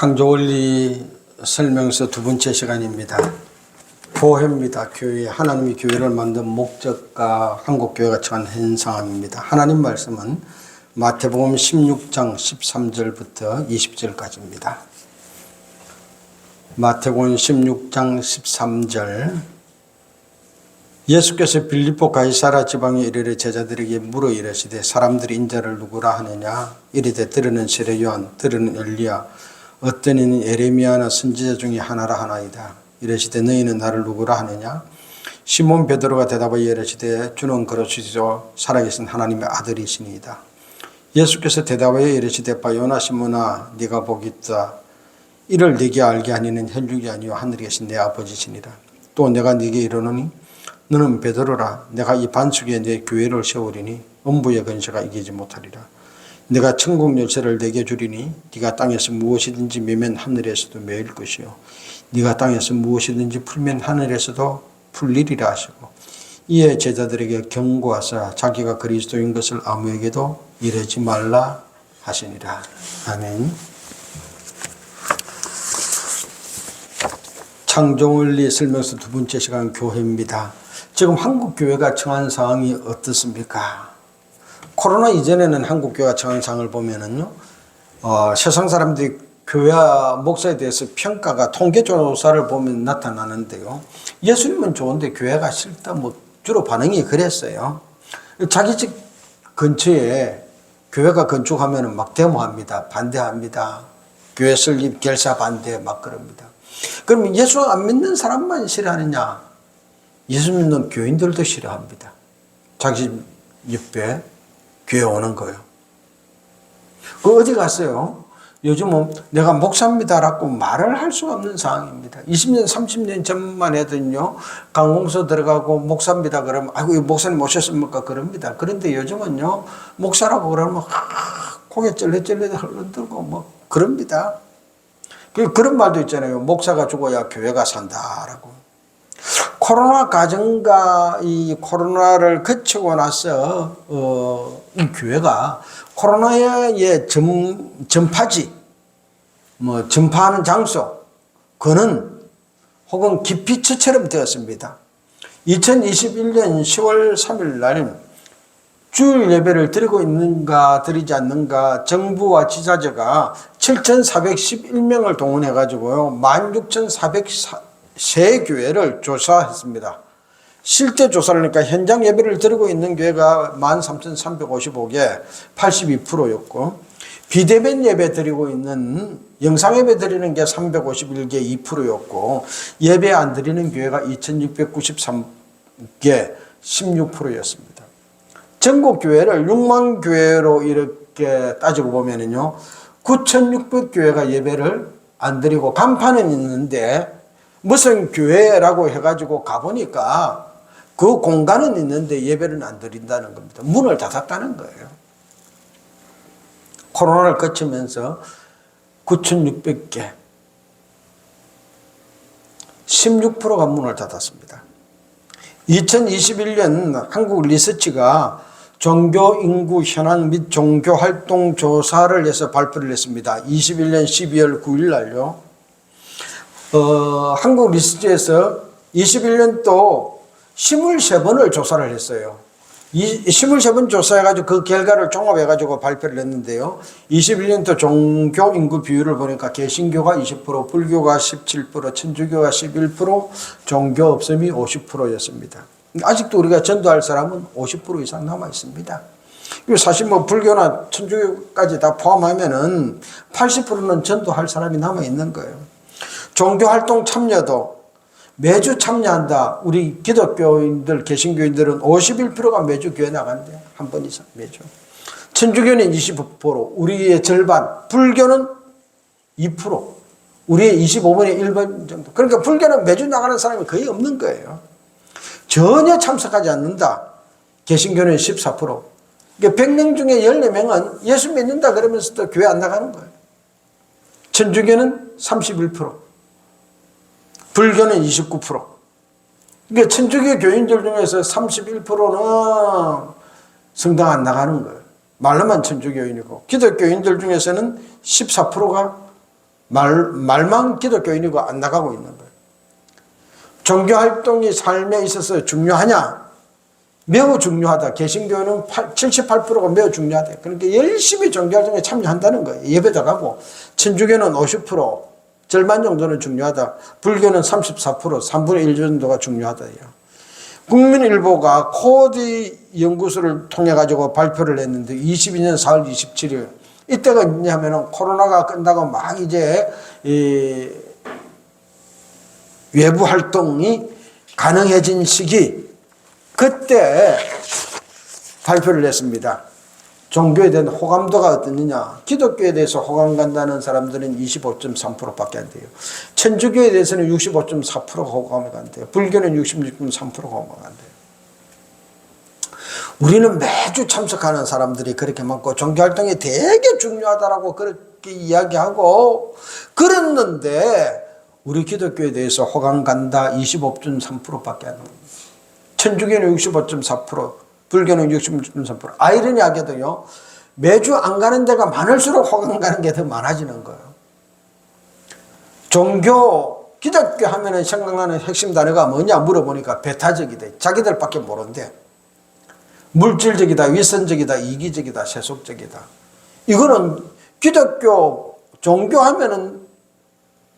창조원리 설명서 두 번째 시간입니다. 교회입니다. 교회. 하나님이 교회를 만든 목적과 한국교회가 처한 현상입니다. 하나님 말씀은 마태복음 16장 13절부터 20절까지입니다. 마태복음 16장 13절. 예수께서 빌립보 가이사라 지방에 이르러 제자들에게 물어 이르시되 사람들이 인자를 누구라 하느냐. 이르되 들으는 세례 요한, 들으는 엘리야, 어떤 이는 예레미야나 선지자 중에 하나라 하나이다. 이르시되 너희는 나를 누구라 하느냐. 시몬 베드로가 대답하여 이르시되 주는 그러시죠 살아계신 하나님의 아들이시니이다. 예수께서 대답하여 이르시되 바 요나 시몬아 네가 복이 있다. 이를 네게 알게 하니는 혈육이 아니요 하늘에 계신 내 아버지시니라. 또 내가 네게 이르노니 너는 베드로라. 내가 이 반석에 내 교회를 세우리니 음부의 근세가 이기지 못하리라. 내가 천국 열쇠를 내게 주리니 네가 땅에서 무엇이든지 매면 하늘에서도 매일 것이요 네가 땅에서 무엇이든지 풀면 하늘에서도 풀리리라 하시고 이에 제자들에게 경고하사 자기가 그리스도인 것을 아무에게도 이르지 말라 하시니라. 아멘. 창조원리 설명서 두 번째 시간 교회입니다. 지금 한국 교회가 처한 상황이 어떻습니까? 코로나 이전에는 한국 교회가 처한 상황을 보면은요, 세상 사람들이 교회 목사에 대해서 평가가 통계 조사를 보면 나타나는데요. 예수님은 좋은데 교회가 싫다, 주로 반응이 그랬어요. 자기 집 근처에 교회가 건축하면은 막 데모합니다. 반대합니다. 교회 설립 결사 반대 막 그럽니다. 그러면 예수 안 믿는 사람만 싫어하느냐? 예수 믿는 교인들도 싫어합니다. 자기 집 옆에 교회 오는 거예요. 그 어디 갔어요? 요즘은 내가 목사입니다라고 말을 할 수 없는 상황입니다. 20년, 30년 전만 해도요, 강공서 들어가고 목사입니다 그러면, 아이고, 목사님 오셨습니까? 그럽니다. 그런데 요즘은요, 목사라고 그러면, 고개 쩔레쩔레 흔들고 그럽니다. 그런 말도 있잖아요. 목사가 죽어야 교회가 산다라고. 코로나 가정과 이 코로나를 거치고 나서 이 교회가 코로나의 전파지, 전파하는 장소, 그는 혹은 기피처처럼 되었습니다. 2021년 10월 3일 날 주일 예배를 드리고 있는가 드리지 않는가 정부와 지자체가 7,411명을 동원해가지고요 16,403 교회를 조사했습니다. 실제 조사를 하니까 현장 예배를 드리고 있는 교회가 13,355개 82%였고 비대면 예배 드리고 있는 영상 예배 드리는 게 351개 2%였고 예배 안 드리는 교회가 2,693개 16%였습니다. 전국 교회를 6만 교회로 이렇게 따지고 보면은요 9,600교회가 예배를 안 드리고 간판은 있는데 무슨 교회라고 해가지고 가보니까 그 공간은 있는데 예배는 안 드린다는 겁니다. 문을 닫았다는 거예요. 코로나를 거치면서 9,600개 16%가 문을 닫았습니다. 2021년 한국 리서치가 종교 인구 현황 및 종교 활동 조사를 해서 발표를 했습니다. 21년 12월 9일 날요. 한국 리서치에서 21년도 23번을 조사를 했어요. 23번 조사해가지고 그 결과를 종합해가지고 발표를 했는데요. 21년도 종교 인구 비율을 보니까 개신교가 20%, 불교가 17%, 천주교가 11%, 종교 없음이 50%였습니다. 아직도 우리가 전도할 사람은 50% 이상 남아 있습니다. 사실 불교나 천주교까지 다 포함하면은 80%는 전도할 사람이 남아 있는 거예요. 종교 활동 참여도 매주 참여한다. 우리 기독교인들, 개신교인들은 51%가 매주 교회 나간대요. 한 번 이상 매주. 천주교는 25%, 우리의 절반. 불교는 2%, 우리의 25분의 1번 정도. 그러니까 불교는 매주 나가는 사람이 거의 없는 거예요. 전혀 참석하지 않는다. 개신교는 14%. 그러니까 100명 중에 14명은 예수 믿는다 그러면서도 교회 안 나가는 거예요. 천주교는 31%. 불교는 29%. 그러니까 천주교 교인들 중에서 31%는 성당 안 나가는 거예요. 말로만 천주교인이고 기독교인들 중에서는 14%가 말만 기독교인이고 안 나가고 있는 거예요. 종교활동이 삶에 있어서 중요하냐? 매우 중요하다. 개신교는 78%가 매우 중요하다. 그러니까 열심히 종교활동에 참여한다는 거예요. 예배도 가고. 천주교는 50%, 절반 정도는 중요하다. 불교는 34%, 3분의 1 정도가 중요하다. 국민일보가 코디 연구소를 통해 가지고 발표를 했는데 22년 4월 27일 이때가 있냐면은 코로나가 끝나고 막 이제 외부 활동이 가능해진 시기, 그때 발표를 했습니다. 종교에 대한 호감도가 어떻느냐. 기독교에 대해서 호감 간다는 사람들은 25.3%밖에 안 돼요. 천주교에 대해서는 65.4%가 호감을 간대요. 불교는 66.3%가 호감을 간대요. 우리는 매주 참석하는 사람들이 그렇게 많고 종교활동이 되게 중요하다라고 그렇게 이야기하고 그랬는데 우리 기독교에 대해서 호감 간다 25.3%밖에 안 됩니다. 천주교는 65.4%, 불교는 66.3%. 아이러니하게도요, 매주 안 가는 데가 많을수록 호감 가는 게 더 많아지는 거예요. 종교, 기독교 하면은 생각나는 핵심 단어가 뭐냐 물어보니까 배타적이다. 자기들밖에 모른대. 물질적이다, 위선적이다, 이기적이다, 세속적이다. 이거는 기독교, 종교 하면은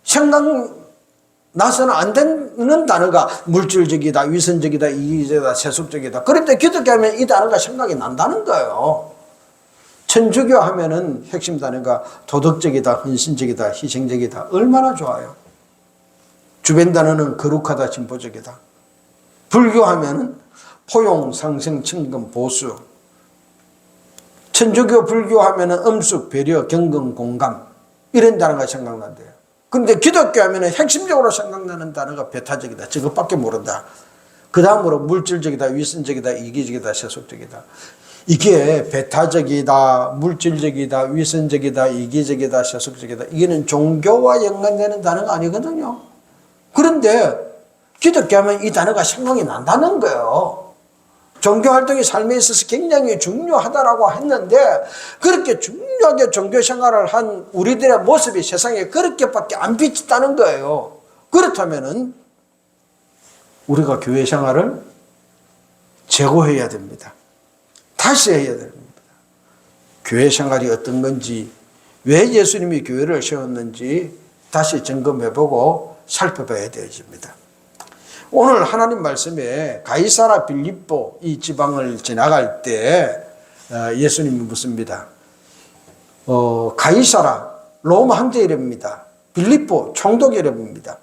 생각나서는 안 되는 단어가 물질적이다, 위선적이다, 이기적이다, 세속적이다. 그런데 기독교 하면 이 단어가 생각이 난다는 거예요. 천주교 하면은 핵심 단어가 도덕적이다, 헌신적이다, 희생적이다. 얼마나 좋아요. 주변 단어는 거룩하다, 진보적이다. 불교 하면은 포용, 상생, 친근, 보수. 천주교, 불교 하면은 엄숙, 배려, 경건, 공감. 이런 단어가 생각난대요. 근데 기독교 하면은 핵심적으로 생각나는 단어가 배타적이다. 저것밖에 모른다. 그 다음으로 물질적이다, 위선적이다, 이기적이다, 세속적이다. 이게 배타적이다, 물질적이다, 위선적이다, 이기적이다, 세속적이다. 이게는 종교와 연관되는 단어가 아니거든요. 그런데 기독교 하면 이 단어가 생각이 난다는 거예요. 종교활동이 삶에 있어서 굉장히 중요하다라고 했는데 그렇게 중요하게 종교생활을 한 우리들의 모습이 세상에 그렇게밖에 안 비쳤다는 거예요. 그렇다면은 우리가 교회생활을 재고해야 됩니다. 다시 해야 됩니다. 교회생활이 어떤 건지, 왜 예수님이 교회를 세웠는지 다시 점검해보고 살펴봐야 되십니다. 오늘 하나님 말씀에 가이사라 빌립보 이 지방을 지나갈 때 예수님이 묻습니다. 가이사라 로마 황제 이름입니다. 빌립보 총독 이름입니다.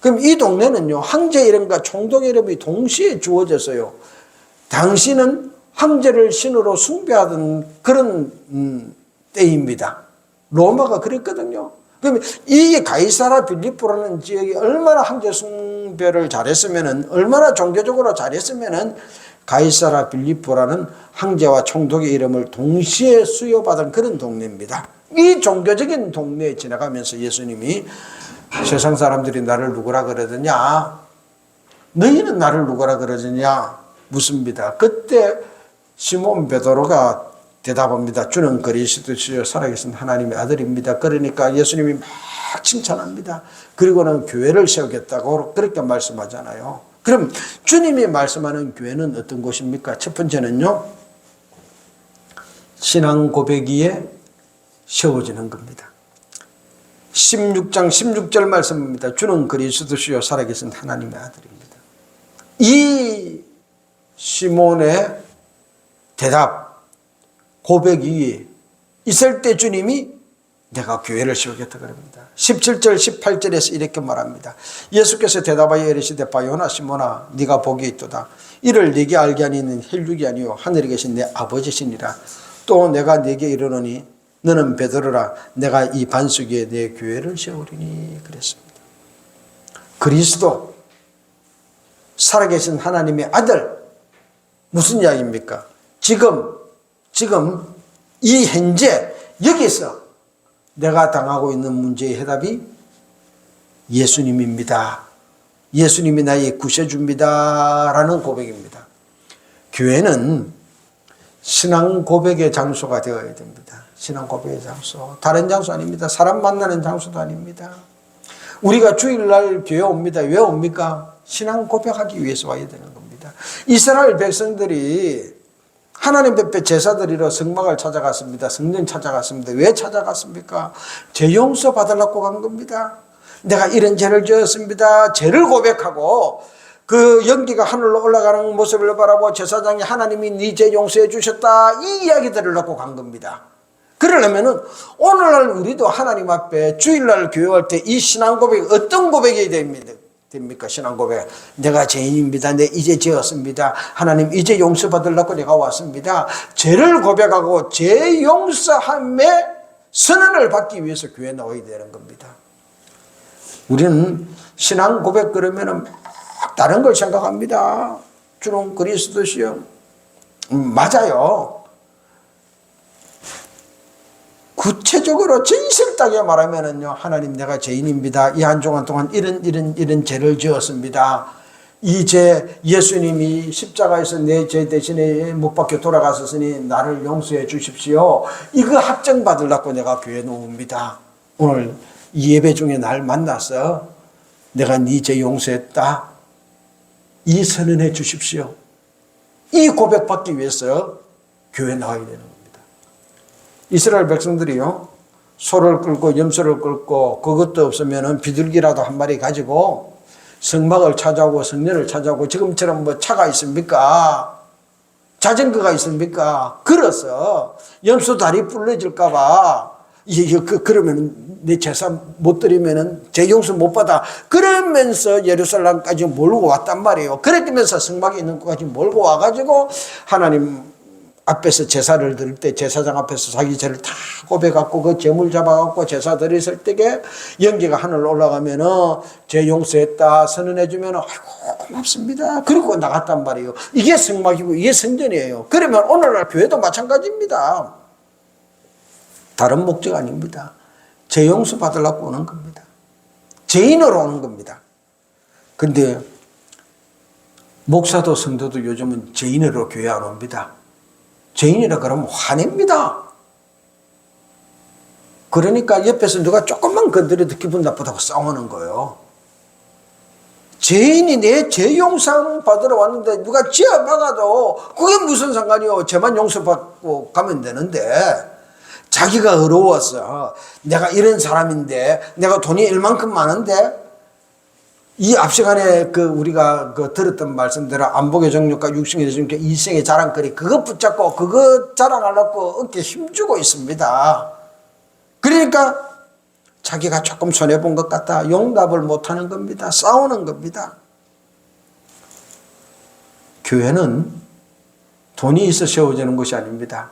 그럼 이 동네는요 황제 이름과 총독 이름이 동시에 주어져서요. 당시는 황제를 신으로 숭배하던 그런 때입니다. 로마가 그랬거든요. 그럼 이 가이사라 빌립보라는 지역이 얼마나 황제 숭배를 잘했으면은, 얼마나 종교적으로 잘했으면은 가이사라 빌립보라는 황제와 총독의 이름을 동시에 수여받은 그런 동네입니다. 이 종교적인 동네에 지나가면서 예수님이 세상 사람들이 나를 누구라 그러느냐? 너희는 나를 누구라 그러느냐? 묻습니다. 그때 시몬 베드로가 대답합니다. 주는 그리스도시요 살아계신 하나님의 아들입니다. 그러니까 예수님이 막 칭찬합니다. 그리고는 교회를 세우겠다고 그렇게 말씀하잖아요. 그럼 주님이 말씀하는 교회는 어떤 곳입니까? 첫 번째는요. 신앙 고백 위에 세워지는 겁니다. 16장 16절 말씀입니다. 주는 그리스도시요 살아계신 하나님의 아들입니다. 이 시몬의 대답, 고백 위에 있을 때 주님이 내가 교회를 세우겠다 그럽니다. 17절 18절에서 이렇게 말합니다. 예수께서 대답하여 이르시되 바요나 시몬아 네가 복이 있도다. 이를 네게 알게 하니는 혈육이 아니요 하늘에 계신 내 아버지시니라. 또 내가 네게 이르노니 너는 베드로라. 내가 이 반석 위에 내 교회를 세우리니 그랬습니다. 그리스도 살아계신 하나님의 아들, 무슨 이야기입니까? 지금 이 현재 여기서 내가 당하고 있는 문제의 해답이 예수님입니다. 예수님이 나의 구세주입니다. 라는 고백입니다. 교회는 신앙 고백의 장소가 되어야 됩니다. 신앙 고백의 장소. 다른 장소 아닙니다. 사람 만나는 장소도 아닙니다. 우리가 주일날 교회 옵니다. 왜 옵니까? 신앙 고백하기 위해서 와야 되는 겁니다. 이스라엘 백성들이 하나님 앞에 제사드리러 성막을 찾아갔습니다. 성전 찾아갔습니다. 왜 찾아갔습니까? 죄 용서 받으려고 간 겁니다. 내가 이런 죄를 지었습니다. 죄를 고백하고 그 연기가 하늘로 올라가는 모습을 바라보고 제사장이 하나님이 네 죄 용서해 주셨다 이 이야기 들으려고 간 겁니다. 그러려면은 오늘날 우리도 하나님 앞에 주일날 교회할 때 이 신앙 고백 어떤 고백이 됩니까? 신앙 고백. 내가 죄인입니다. 내 이제 죄였습니다. 하나님 이제 용서받으려고 내가 왔습니다. 죄를 고백하고 죄 용서함의 선언을 받기 위해서 교회에 나와야 되는 겁니다. 우리는 신앙 고백 그러면은 막 다른 걸 생각합니다. 주는 그리스도시요. 맞아요. 구체적으로 진실하게 말하면은요, 하나님 내가 죄인입니다. 이 한 주간 동안 이런 죄를 지었습니다. 이 죄 예수님이 십자가에서 내 죄 대신에 못 박혀 돌아가셨으니 나를 용서해 주십시오. 이거 확정받으려고 내가 교회에 나옵니다. 오늘 이 예배 중에 날 만나서 내가 네 죄 용서했다. 이 선언해 주십시오. 이 고백받기 위해서 교회에 나와야 되는 겁니다. 이스라엘 백성들이요, 소를 끌고 염소를 끌고 그것도 없으면 비둘기라도 한 마리 가지고 성막을 찾아오고 성전을 찾아오고 지금처럼 뭐 차가 있습니까? 자전거가 있습니까? 걸어서 염소 다리 부러질까봐 그러면 내 제사 못 드리면은 제 용서 못 받아. 그러면서 예루살렘까지 몰고 왔단 말이에요. 그러면서 성막에 있는 것까지 몰고 와가지고 하나님 앞에서 제사를 드릴 때 제사장 앞에서 자기 죄를 다 고백하고 그 제물 잡아갖고 제사 드렸을 때에 연기가 하늘로 올라가면은 죄 용서했다 선언해주면은 아이고 고맙습니다. 그리고 나갔단 말이에요. 이게 성막이고 이게 성전이에요. 그러면 오늘날 교회도 마찬가지입니다. 다른 목적 아닙니다. 죄 용서 받으려고 오는 겁니다. 죄인으로 오는 겁니다. 근데 목사도 성도도 요즘은 죄인으로 교회 안 옵니다. 죄인이라 그러면 화냅니다. 그러니까 옆에서 누가 조금만 건드려도 기분 나쁘다고 싸우는 거예요. 죄인이 내 죄 용서 받으러 왔는데 누가 지어 박아도 그게 무슨 상관이요. 죄만 용서받고 가면 되는데 자기가 어려워서 내가 이런 사람인데 내가 돈이 얼만큼 많은데 이 앞 시간에 우리가 들었던 말씀대로 안복의 정욕과 육신의 정욕, 일생의 자랑거리 그거 붙잡고 그거 자랑하려고 어깨에 힘주고 있습니다. 그러니까 자기가 조금 손해본 것 같다. 용납을 못하는 겁니다. 싸우는 겁니다. 교회는 돈이 있어 세워지는 것이 아닙니다.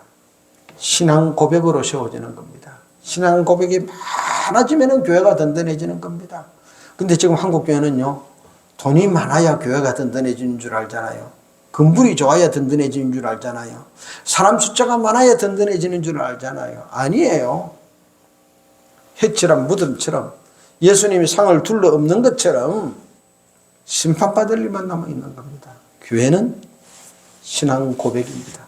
신앙 고백으로 세워지는 겁니다. 신앙 고백이 많아지면 교회가 든든해지는 겁니다. 근데 지금 한국 교회는요, 돈이 많아야 교회가 든든해지는 줄 알잖아요. 건물이 좋아야 든든해지는 줄 알잖아요. 사람 숫자가 많아야 든든해지는 줄 알잖아요. 아니에요. 해칠한 무덤처럼 예수님이 상을 둘러 엎는 것처럼 심판받을 일만 남아있는 겁니다. 교회는 신앙 고백입니다.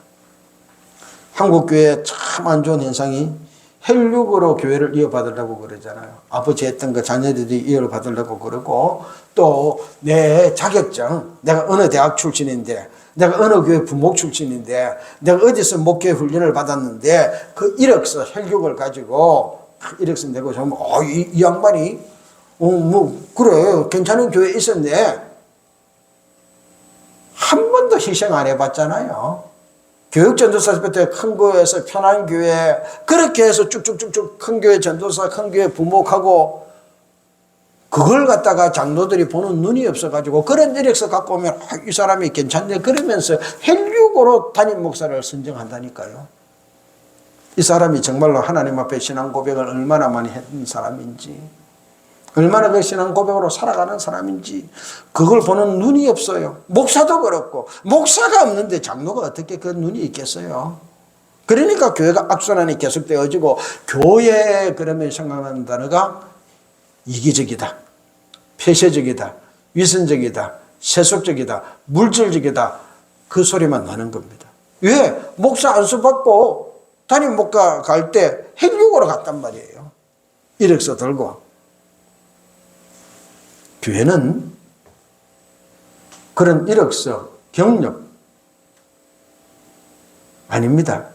한국 교회에 참 안 좋은 현상이 혈육으로 교회를 이어받으려고 그러잖아요. 아버지 했던 거 자녀들이 이어받으려고 그러고 또 내 자격증, 내가 어느 대학 출신인데 내가 어느 교회 부목 출신인데 내가 어디서 목회 훈련을 받았는데 그 이력서 혈육을 가지고 이력서 내고 좀 이 양반이 그래 괜찮은 교회에 있었네. 한 번도 희생 안 해봤잖아요. 교육전도사 때 큰 교회에서 편한 교회 그렇게 해서 쭉쭉쭉쭉 큰 교회 전도사 큰 교회 부목하고 그걸 갖다가 장로들이 보는 눈이 없어가지고 그런 이력서 갖고 오면 이 사람이 괜찮네 그러면서 혈육으로 담임 목사를 선정한다니까요. 이 사람이 정말로 하나님 앞에 신앙 고백을 얼마나 많이 했던 사람인지 얼마나 그 신앙 고백으로 살아가는 사람인지 그걸 보는 눈이 없어요. 목사도 그렇고 목사가 없는데 장로가 어떻게 그 눈이 있겠어요. 그러니까 교회가 악순환이 계속되어지고 교회에 그러면 생각나는 단어가 이기적이다, 폐쇄적이다, 위선적이다, 세속적이다, 물질적이다 그 소리만 나는 겁니다. 왜? 목사 안수 받고 담임 목사 갈 때 핵육으로 갔단 말이에요. 이력서 들고. 교회는 그런 이력서, 경력 아닙니다.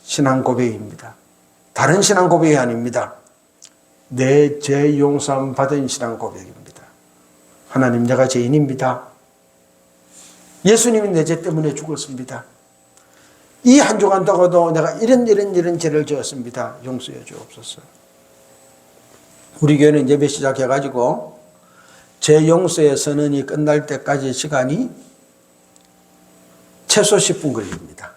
신앙 고백입니다. 다른 신앙 고백이 아닙니다. 내 죄 용서함 받은 신앙 고백입니다. 하나님, 내가 죄인입니다. 예수님이 내 죄 때문에 죽었습니다. 이 한 주간 동안도 내가 이런 죄를 지었습니다. 용서해 주옵소서. 우리 교회는 예배 시작해가지고 죄 용서의 선언이 끝날 때까지 시간이 최소 10분 걸립니다.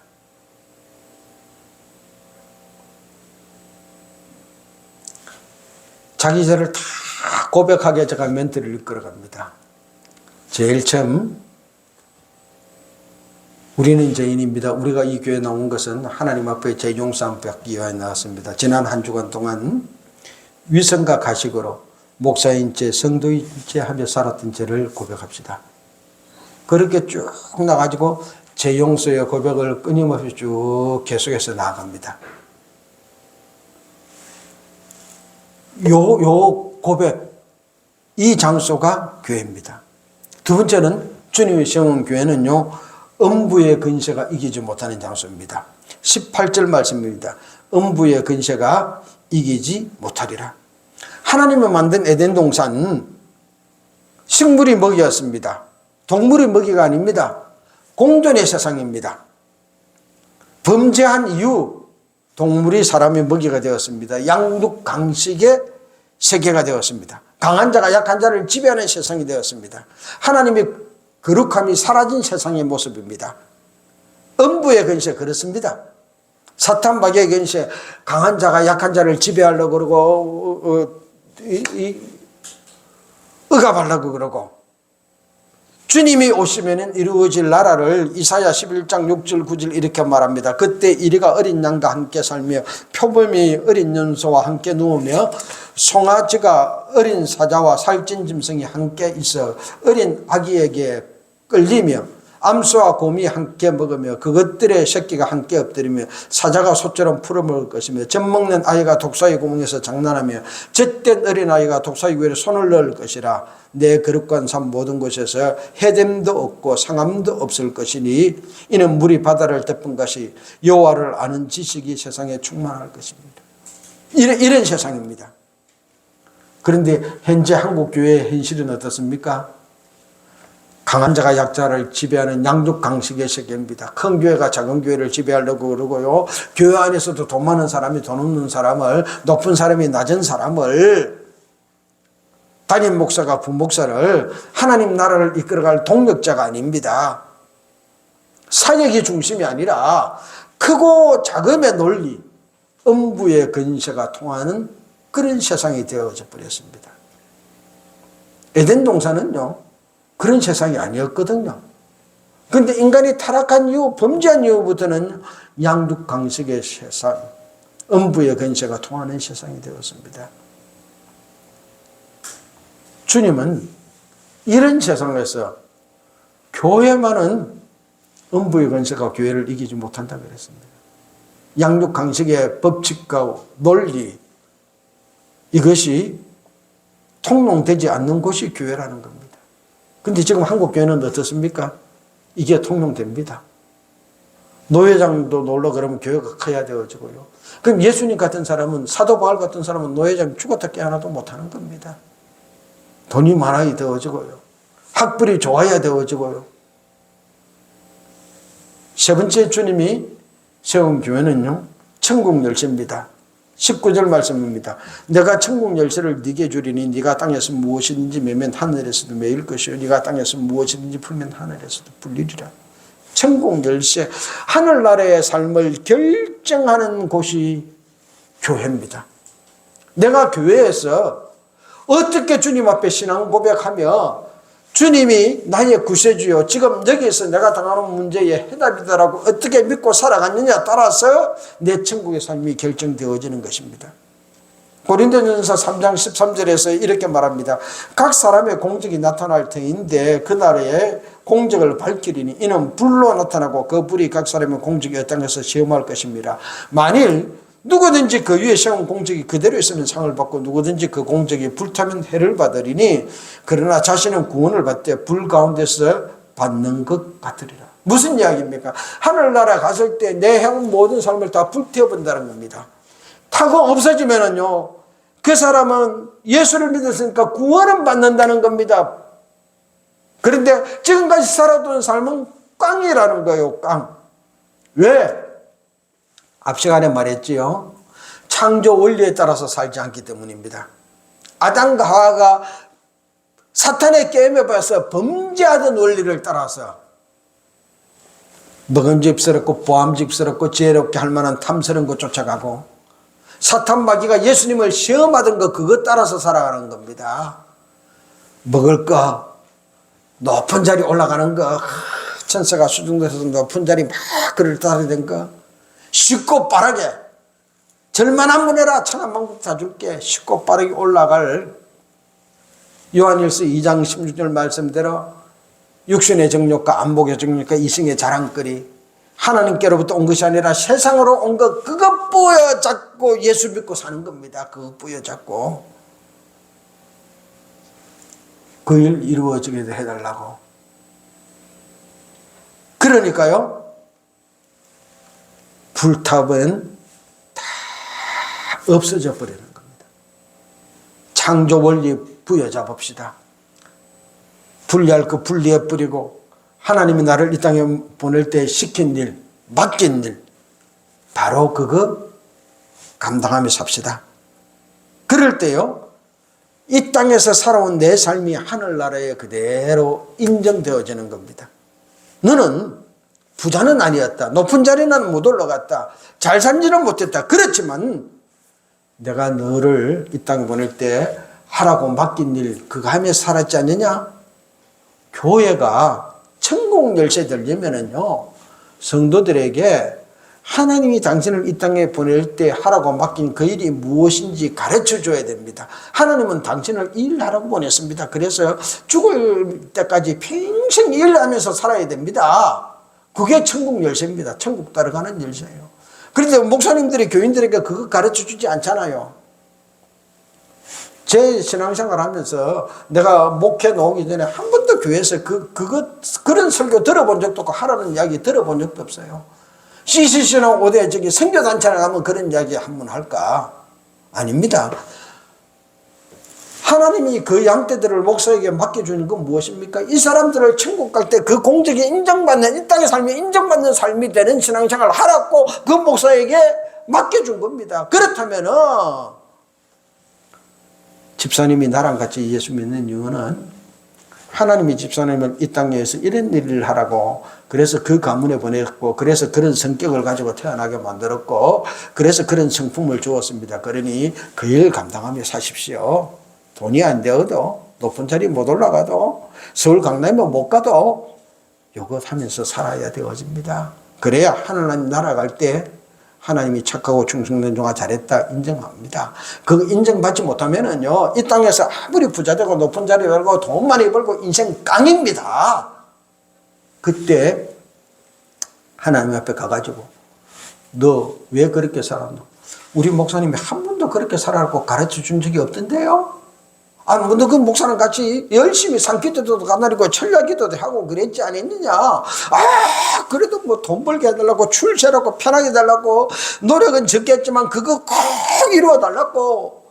자기 죄를 다 고백하게 제가 멘트를 이끌어갑니다. 제일 처음 우리는 죄인입니다. 우리가 이 교회에 나온 것은 하나님 앞에 죄 용서함 받기 위하여 나왔습니다. 지난 한 주간 동안 위선과 가식으로 목사인 죄, 성도인 죄 하며 살았던 죄를 고백합시다. 그렇게 쭉 나가지고 죄 용서의 고백을 끊임없이 쭉 계속해서 나아갑니다. 요 고백, 이 장소가 교회입니다. 두 번째는 주님의 세운 교회는요, 음부의 근세가 이기지 못하는 장소입니다. 18절 말씀입니다. 음부의 근세가 이기지 못하리라. 하나님이 만든 에덴 동산, 식물이 먹이였습니다. 동물이 먹이가 아닙니다. 공존의 세상입니다. 범죄한 이후 동물이 사람의 먹이가 되었습니다. 양육강식의 세계가 되었습니다. 강한 자가 약한 자를 지배하는 세상이 되었습니다. 하나님의 거룩함이 사라진 세상의 모습입니다. 음부의 근세 그렇습니다. 사탄 마귀의 근세, 강한 자가 약한 자를 지배하려고 그러고 억압하려고 그러고, 주님이 오시면 이루어질 나라를 이사야 11장 6절 9절 이렇게 말합니다. 그때 이리가 어린 양과 함께 살며 표범이 어린 염소와 함께 누우며 송아지가 어린 사자와 살찐 짐승이 함께 있어 어린 아기에게 끌리며 암소와 곰이 함께 먹으며 그것들의 새끼가 함께 엎드리며 사자가 소처럼 풀어먹을 것이며 젖먹는 아이가 독사의 구멍에서 장난하며 젖된 어린아이가 독사의 위에 손을 넣을 것이라. 내 거룩한 삶 모든 곳에서 해됨도 없고 상함도 없을 것이니 이는 물이 바다를 덮은 것이 여호와를 아는 지식이 세상에 충만할 것입니다. 이런 세상입니다. 그런데 현재 한국교회의 현실은 어떻습니까? 강한 자가 약자를 지배하는 양육강식의 세계입니다. 큰 교회가 작은 교회를 지배하려고 그러고요. 교회 안에서도 돈 많은 사람이 돈 없는 사람을, 높은 사람이 낮은 사람을, 담임 목사가 부목사를 하나님 나라를 이끌어갈 동력자가 아닙니다. 사역이 중심이 아니라 크고 작음의 논리, 음부의 근세가 통하는 그런 세상이 되어져 버렸습니다. 에덴 동산은요, 그런 세상이 아니었거든요. 그런데 인간이 타락한 이후, 범죄한 이후부터는 양육강식의 세상, 음부의 근세가 통하는 세상이 되었습니다. 주님은 이런 세상에서 교회만은 음부의 근세가 교회를 이기지 못한다고 그랬습니다. 양육강식의 법칙과 논리, 이것이 통용되지 않는 곳이 교회라는 겁니다. 근데 지금 한국 교회는 어떻습니까? 이게 통용됩니다. 노회장도 놀러 그러면 교회가 커야 되어지고요. 그럼 예수님 같은 사람은, 사도 바울 같은 사람은 노회장 죽었다 깨어나도 못하는 겁니다. 돈이 많아야 되어지고요. 학벌이 좋아야 되어지고요. 세 번째 주님이 세운 교회는요, 천국 열쇠입니다. 19절 말씀입니다. 내가 천국 열쇠를 네게 주리니 네가 땅에서 무엇이든지 매면 하늘에서도 매일 것이요 네가 땅에서 무엇이든지 풀면 하늘에서도 풀리리라. 천국 열쇠, 하늘나라의 삶을 결정하는 곳이 교회입니다. 내가 교회에서 어떻게 주님 앞에 신앙 고백하며 주님이 나의 구세주요, 지금 여기서 내가 당하는 문제의 해답이다라고 어떻게 믿고 살아갔느냐에 따라서 내 천국의 삶이 결정되어지는 것입니다. 고린도전서 3장 13절에서 이렇게 말합니다. 각 사람의 공적이 나타날 터인데 그날에 공적을 밝히리니 이는 불로 나타나고 그 불이 각 사람의 공적이 어떠해서 시험할 것입니다. 만일 누구든지 그 위에 세운 공적이 그대로 있으면 상을 받고 누구든지 그 공적이 불타면 해를 받으리니 그러나 자신은 구원을 받되 불 가운데서 받는 것 같으리라. 무슨 이야기입니까? 하늘나라 갔을 때 내 해온 모든 삶을 다 불태워본다는 겁니다. 타고 없어지면은요, 그 사람은 예수를 믿었으니까 구원은 받는다는 겁니다. 그런데 지금까지 살아온 삶은 꽝이라는 거예요, 꽝. 왜? 앞 시간에 말했지요. 창조 원리에 따라서 살지 않기 때문입니다. 아담과 하와가 사탄의 게임에 빠져서 범죄하던 원리를 따라서 먹음직스럽고 보암직스럽고 지혜롭게 할 만한 탐스러운 것 쫓아가고 사탄 마귀가 예수님을 시험하던 거 그것 따라서 살아가는 겁니다. 먹을 거, 높은 자리 올라가는 거, 천사가 수중돼서 높은 자리 막 그를 따르던 거, 쉽고 빠르게 절만 문해라 천한만국 다 줄게 쉽고 빠르게 올라갈 요한일서 2장 16절 말씀대로 육신의 정욕과 안목의 정욕과 이성의 자랑거리 하나님께로부터 온 것이 아니라 세상으로 온 것 그것 부여잡고 예수 믿고 사는 겁니다. 그거 부여잡고 그 일 이루어지게 해달라고. 그러니까요 불탑은 다 없어져 버리는 겁니다. 창조 원리 부여잡읍시다. 분리할 거 분리해 버리고 하나님이 나를 이 땅에 보낼 때 시킨 일, 맡긴 일 바로 그거 감당하며 삽시다. 그럴 때요 이 땅에서 살아온 내 삶이 하늘나라에 그대로 인정되어지는 겁니다. 너는 부자는 아니었다. 높은 자리는 못 올라갔다. 잘 살지는 못했다. 그렇지만 내가 너를 이 땅에 보낼 때 하라고 맡긴 일 그거 하며 살았지 않느냐? 교회가 천국 열쇠 들리면은요 성도들에게 하나님이 당신을 이 땅에 보낼 때 하라고 맡긴 그 일이 무엇인지 가르쳐 줘야 됩니다. 하나님은 당신을 일하라고 보냈습니다. 그래서 죽을 때까지 평생 일하면서 살아야 됩니다. 그게 천국 열쇠입니다. 천국 따라가는 열쇠예요. 그런데 목사님들이 교인들에게 그거 가르쳐 주지 않잖아요. 제 신앙생활 하면서 내가 목회 나오기 전에 한 번도 교회에서 그런 설교 들어본 적도 없고 하라는 이야기 들어본 적도 없어요. CCC나 어디 저기 선교단체나 가면 그런 이야기 한 번 할까? 아닙니다. 하나님이 그 양떼들을 목사에게 맡겨주는 건 무엇입니까? 이 사람들을 천국 갈 때 그 공적이 인정받는 이 땅의 삶이 인정받는 삶이 되는 신앙생활을 하라고 그 목사에게 맡겨준 겁니다. 그렇다면은 집사님이 나랑 같이 예수 믿는 이유는 하나님이 집사님을 이 땅에서 이런 일을 하라고 그래서 그 가문에 보냈고 그래서 그런 성격을 가지고 태어나게 만들었고 그래서 그런 성품을 주었습니다. 그러니 그 일 감당하며 사십시오. 돈이 안 되어도 높은 자리 못 올라가도 서울 강남에 못 가도 이것 하면서 살아야 되어집니다. 그래야 하나님 나라 갈 때 하나님이 착하고 충성된 종아 잘했다 인정합니다. 그 인정받지 못하면은요 이 땅에서 아무리 부자되고 높은 자리 벌고 돈 많이 벌고 인생 깡입니다. 그때 하나님 앞에 가가지고 너 왜 그렇게 살았노? 우리 목사님이 한 번도 그렇게 살아라고 가르쳐 준 적이 없던데요? 아, 너 그 목사랑 같이 열심히 산기도도 가다니고 철야기도도 하고 그랬지 않았느냐? 아, 그래도 뭐 돈 벌게 해달라고 출세라고 편하게 해달라고 노력은 적겠지만 그거 꼭 이루어 달라고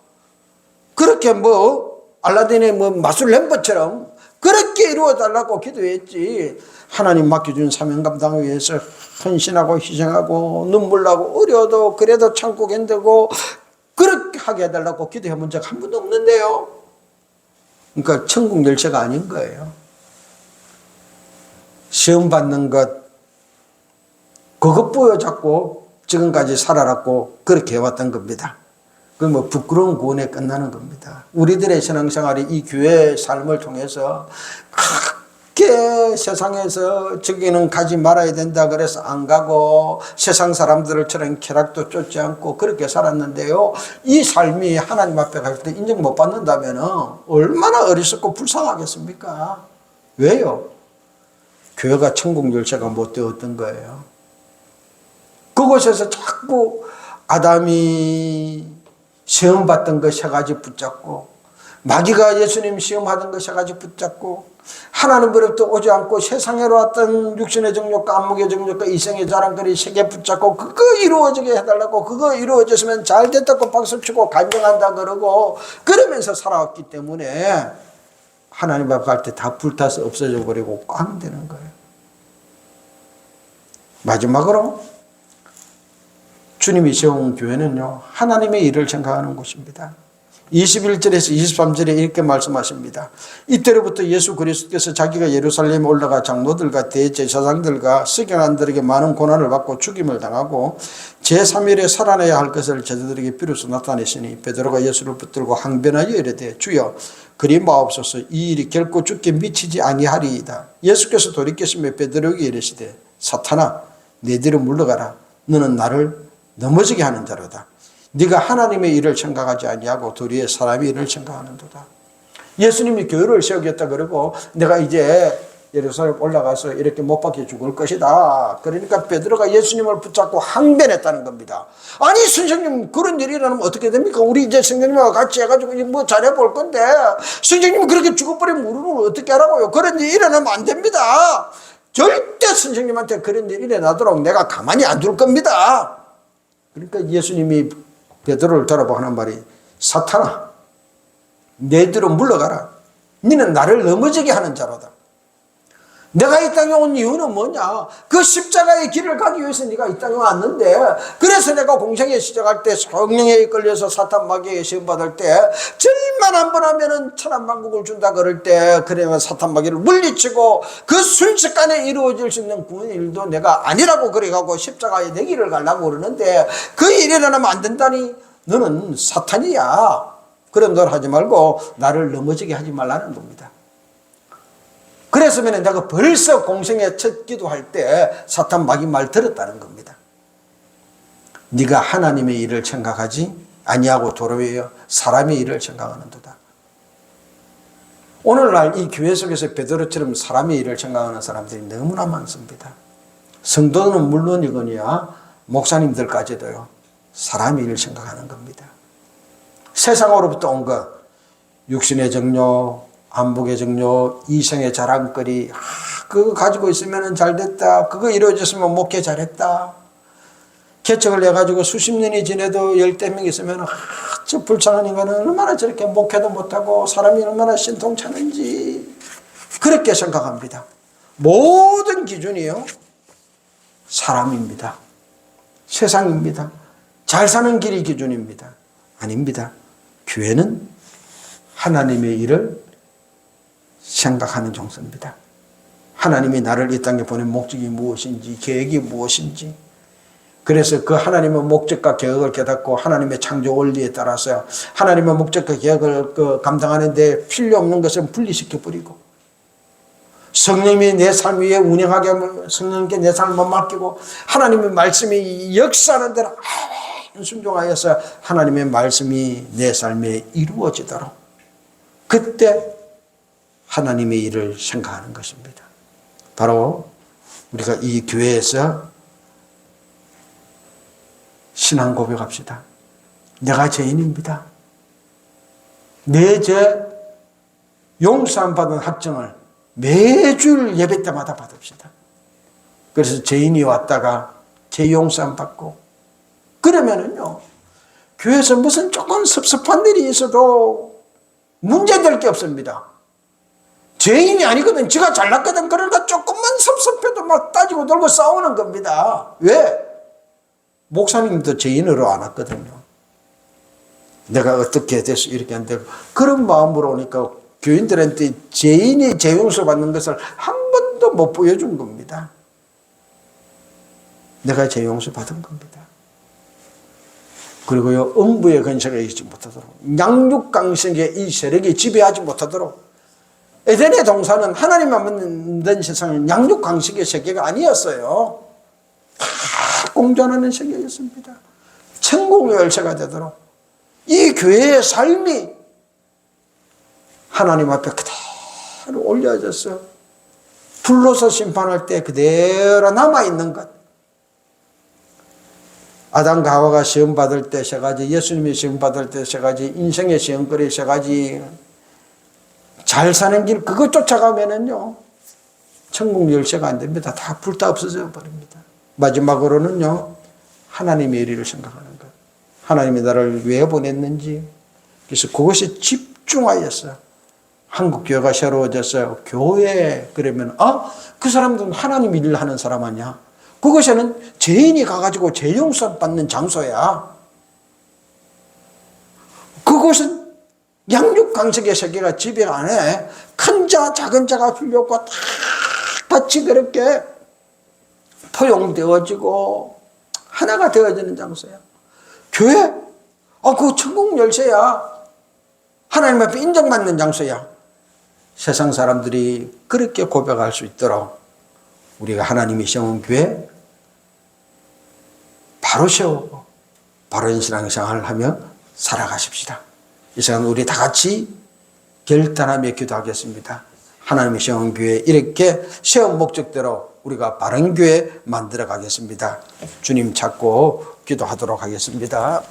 그렇게 뭐 알라딘의 뭐 마술 램프처럼 그렇게 이루어 달라고 기도했지. 하나님 맡겨준 사명 감당을 위해서 헌신하고 희생하고 눈물 나고 어려도 그래도 참고 견디고 그렇게 하게 해달라고 기도해 본 적 한 번도 없는데요. 그러니까 천국 열쇠가 아닌 거예요. 시험 받는 것 그것 보여잡고 지금까지 살아왔고 그렇게 해왔던 겁니다. 그 뭐 부끄러운 구원에 끝나는 겁니다. 우리들의 신앙생활이 이 교회의 삶을 통해서 크게 그렇게 세상에서 저기는 가지 말아야 된다 그래서 안 가고 세상 사람들처럼 쾌락도 쫓지 않고 그렇게 살았는데요. 이 삶이 하나님 앞에 갈 때 인정 못 받는다면 얼마나 어리석고 불쌍하겠습니까? 왜요? 교회가 천국 열쇠가 못 되었던 거예요. 그곳에서 자꾸 아담이 시험받던 것 세 가지 붙잡고 마귀가 예수님 시험하던 것 세 가지 붙잡고 하나님으로부터 오지 않고 세상으로 왔던 육신의 정욕과 안목의 정욕과 이생의 자랑거리 세 개 붙잡고 그거 이루어지게 해달라고 그거 이루어졌으면 잘 됐다고 박수치고 간증한다 그러고 그러면서 살아왔기 때문에 하나님 앞에 갈 때 다 불타서 없어져 버리고 꽝 되는 거예요. 마지막으로 주님이 세운 교회는요, 하나님의 일을 생각하는 곳입니다. 21절에서 23절에 이렇게 말씀하십니다. 이때로부터 예수 그리스도께서 자기가 예루살렘에 올라가 장로들과 대제사장들과 서기관들에게 많은 고난을 받고 죽임을 당하고 제3일에 살아내야 할 것을 제자들에게 비로소 나타내시니 베드로가 예수를 붙들고 항변하여 이르되 주여 그리 마옵소서 이 일이 결코 죽게 미치지 아니하리이다. 예수께서 돌이키시며 베드로에게 이르시되 사탄아 내 뒤로 물러가라. 너는 나를 넘어지게 하는 자로다. 네가 하나님의 일을 생각하지 아니하고 도리어 사람의 일을 생각하는도다. 예수님이 교회를 세우겠다 그러고 내가 이제 예루살렘 올라가서 이렇게 못 박혀 죽을 것이다. 그러니까 베드로가 예수님을 붙잡고 항변했다는 겁니다. 아니 선생님 그런 일이 일어나면 어떻게 됩니까? 우리 이제 선생님하고 같이 해가지고 뭐 잘해볼 건데 선생님이 그렇게 죽어버리면 우리는 어떻게 하라고요? 그런 일이 일어나면 안 됩니다. 절대 선생님한테 그런 일이 일어나도록 내가 가만히 안 둘 겁니다. 그러니까 예수님이 베드로를 돌아보고 하는 말이 사탄아 내 뒤로 물러가라. 너는 나를 넘어지게 하는 자로다. 내가 이 땅에 온 이유는 뭐냐? 그 십자가의 길을 가기 위해서 네가 이 땅에 왔는데 그래서 내가 공생에 시작할 때 성령에 이끌려서 사탄 마귀에게 시험받을 때 절만 한 번 하면은 천한만국을 준다 그럴 때 그러면 사탄 마귀를 물리치고 그 순식간에 이루어질 수 있는 구원 일도 내가 아니라고 그래가고 십자가에 내 길을 가려고 그러는데 그 일이 일어나면 안 된다니 너는 사탄이야. 그런 걸 하지 말고 나를 넘어지게 하지 말라는 겁니다. 그랬으면 내가 벌써 공생의 첫 기도할 때 사탄 마귀 말 들었다는 겁니다. 네가 하나님의 일을 생각하지 아니하고 도리어 사람의 일을 생각하는도다. 오늘날 이 교회 속에서 베드로처럼 사람의 일을 생각하는 사람들이 너무나 많습니다. 성도는 물론이거니와 목사님들까지도요. 사람의 일을 생각하는 겁니다. 세상으로부터 온 것, 육신의 정욕, 안목의 정욕, 이생의 자랑거리, 그거 가지고 있으면 잘됐다. 그거 이루어졌으면 목회 잘했다. 개척을 해가지고 수십 년이 지내도 10명 있으면 저 불쌍한 인간은 얼마나 저렇게 목회도 못하고 사람이 얼마나 신통찮은지 그렇게 생각합니다. 모든 기준이요. 사람입니다. 세상입니다. 잘 사는 길이 기준입니다. 아닙니다. 교회는 하나님의 일을 생각하는 정서입니다. 하나님이 나를 이 땅에 보낸 목적이 무엇인지 계획이 무엇인지 그래서 그 하나님의 목적과 계획을 깨닫고 하나님의 창조 원리에 따라서 하나님의 목적과 계획을 감당하는 데 필요 없는 것은 분리시켜버리고 성령이 내 삶 위에 운영하게 하면 성령께 내 삶을 맡기고 하나님의 말씀이 역사하는 대로 순종하여서 하나님의 말씀이 내 삶에 이루어지도록 그때 하나님의 일을 생각하는 것입니다. 바로 우리가 이 교회에서 신앙 고백합시다. 내가 죄인입니다. 내 죄 용서함 받은 확정을 매주 예배 때마다 받읍시다. 그래서 죄인이 왔다가 죄 용서함 받고 그러면은요 교회에서 무슨 조금 섭섭한 일이 있어도 문제될 게 없습니다. 죄인이 아니거든. 지가 잘났거든. 그러니까 조금만 섭섭해도 막 따지고 돌고 싸우는 겁니다. 왜? 목사님도 죄인으로 안 왔거든요. 내가 어떻게 돼서 이렇게 안 되고 그런 마음으로 오니까 교인들한테 죄인이 죄 용서 받는 것을 한 번도 못 보여준 겁니다. 내가 죄 용서 받은 겁니다. 그리고요 음부의 근세가 있지 못하도록 양육강성의 이 세력이 지배하지 못하도록 에덴의 동산은 하나님만 만든 세상은 양육 강식의 세계가 아니었어요. 다 공존하는 세계였습니다. 천국의 열쇠가 되도록 이 교회의 삶이 하나님 앞에 그대로 올려졌어. 불로서 심판할 때 그대로 남아있는 것. 아담과 하와가 시험 받을 때 세 가지, 예수님이 시험 받을 때 세 가지, 인생의 시험거리 세 가지, 잘 사는 길 그거 쫓아가면은요 천국 열쇠가 안 됩니다. 다 불타 없어져 버립니다. 마지막으로는요 하나님의 의리를 생각하는 것. 하나님이 나를 왜 보냈는지. 그래서 그것에 집중하였어요. 한국 교회가 새로워졌어요. 교회 그러면 그 사람들은 하나님 일을 하는 사람 아니야. 그것에는 죄인이 가가지고 죄용서 받는 장소야. 그것은 양육 강석의 세계가 지배 안 해. 큰 자, 작은 자가 필요 없고 다 같이 그렇게 포용되어지고 하나가 되어지는 장소야. 교회? 그 천국 열쇠야. 하나님 앞에 인정받는 장소야. 세상 사람들이 그렇게 고백할 수 있도록 우리가 하나님이 세운 교회 바로 세우고 바른 신앙생활을 하며 살아가십시다. 이 시간 우리 다 같이 결단하며 기도하겠습니다. 하나님이 세운 교회 이렇게 세운 목적대로 우리가 바른 교회 만들어 가겠습니다. 주님 찾고 기도하도록 하겠습니다.